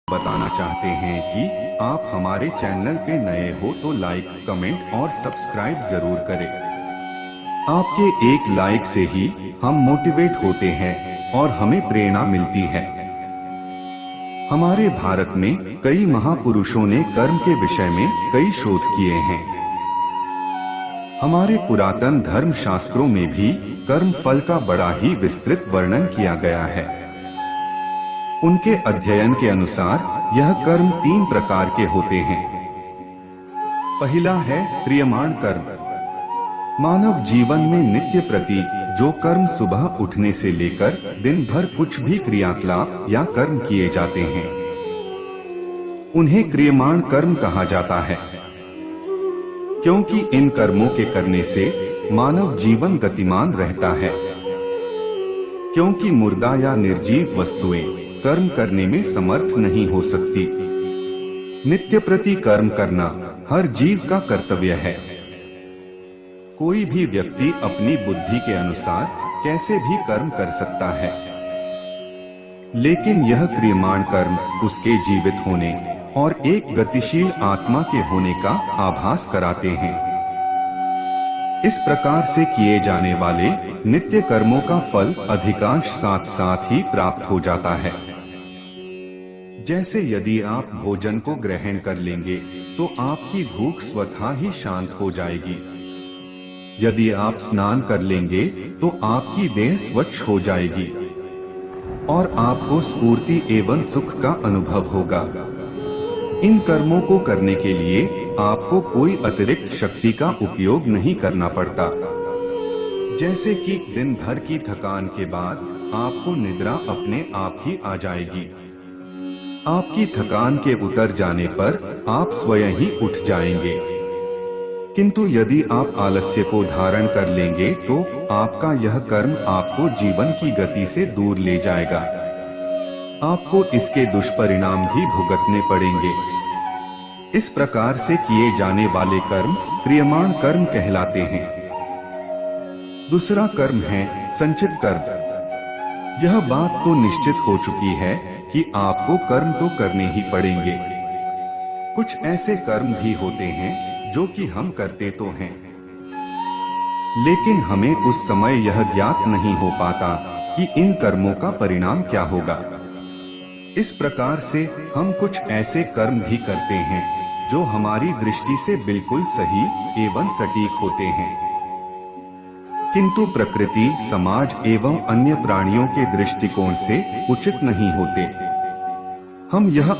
बताना चाहते हैं कि आप हमारे चैनल पे नए हो तो लाइक, कमेंट और सब्सक्राइब जरूर करें। आपके एक लाइक से ही हम मोटिवेट होते हैं और हमें प्रेरणा मिलती है। हमारे भारत में कई महापुरुषों ने कर्म के विषय में कई शोध किए हैं। हमारे पुरातन धर्म शास्त्रों में भी कर्म फल का बड़ा ही विस्तृत वर्णन किया गया है। उनके अध्ययन के अनुसार यह कर्म 3 प्रकार के होते हैं। पहला है क्रियमाण कर्म। मानव जीवन में नित्य प्रति जो कर्म सुबह उठने से लेकर दिन भर कुछ भी क्रियाकलाप या कर्म किए जाते हैं, उन्हें क्रियमाण कर्म कहा जाता है। क्योंकि इन कर्मों के करने से मानव जीवन गतिमान रहता है। क्योंकि मुर्दा या निर्जीव वस्तुएं कर्म करने में समर्थ नहीं हो सकती। नित्य प्रति कर्म करना हर जीव का कर्तव्य है। कोई भी व्यक्ति अपनी बुद्धि के अनुसार कैसे भी कर्म कर सकता है, लेकिन यह क्रियमाण कर्म उसके जीवित होने और एक गतिशील आत्मा के होने का आभास कराते हैं। इस प्रकार से किए जाने वाले नित्य कर्मों का फल अधिकांश साथ साथ ही प्राप्त हो जाता है। जैसे यदि आप भोजन को ग्रहण कर लेंगे तो आपकी भूख स्वतः ही शांत हो जाएगी। यदि आप स्नान कर लेंगे तो आपकी देह स्वच्छ हो जाएगी और आपको स्फूर्ति एवं सुख का अनुभव होगा। इन कर्मों को करने के लिए आपको कोई अतिरिक्त शक्ति का उपयोग नहीं करना पड़ता। जैसे कि दिन भर की थकान के बाद आपको निद्रा अपने आप ही आ जाएगी। आपकी थकान के उतर जाने पर आप स्वयं ही उठ जाएंगे। किंतु यदि आप आलस्य को धारण कर लेंगे तो आपका यह कर्म आपको जीवन की गति से दूर ले जाएगा। आपको इसके दुष्परिणाम भी भुगतने पड़ेंगे। इस प्रकार से किए जाने वाले कर्म क्रियमाण कर्म कहलाते हैं। दूसरा कर्म है संचित कर्म। यह बात तो निश्चित हो चुकी है कि आपको कर्म तो करने ही पड़ेंगे। कुछ ऐसे कर्म भी होते हैं जो कि हम करते तो हैं, लेकिन हमें उस समय यह ज्ञात नहीं हो पाता कि इन कर्मों का परिणाम क्या होगा। इस प्रकार से हम कुछ ऐसे कर्म भी करते हैं जो हमारी दृष्टि से बिल्कुल सही एवं सटीक होते हैं, किंतु प्रकृति, समाज एवं अन्य प्राणियों के दृष्टिकोण से उचित नहीं होते। हम यह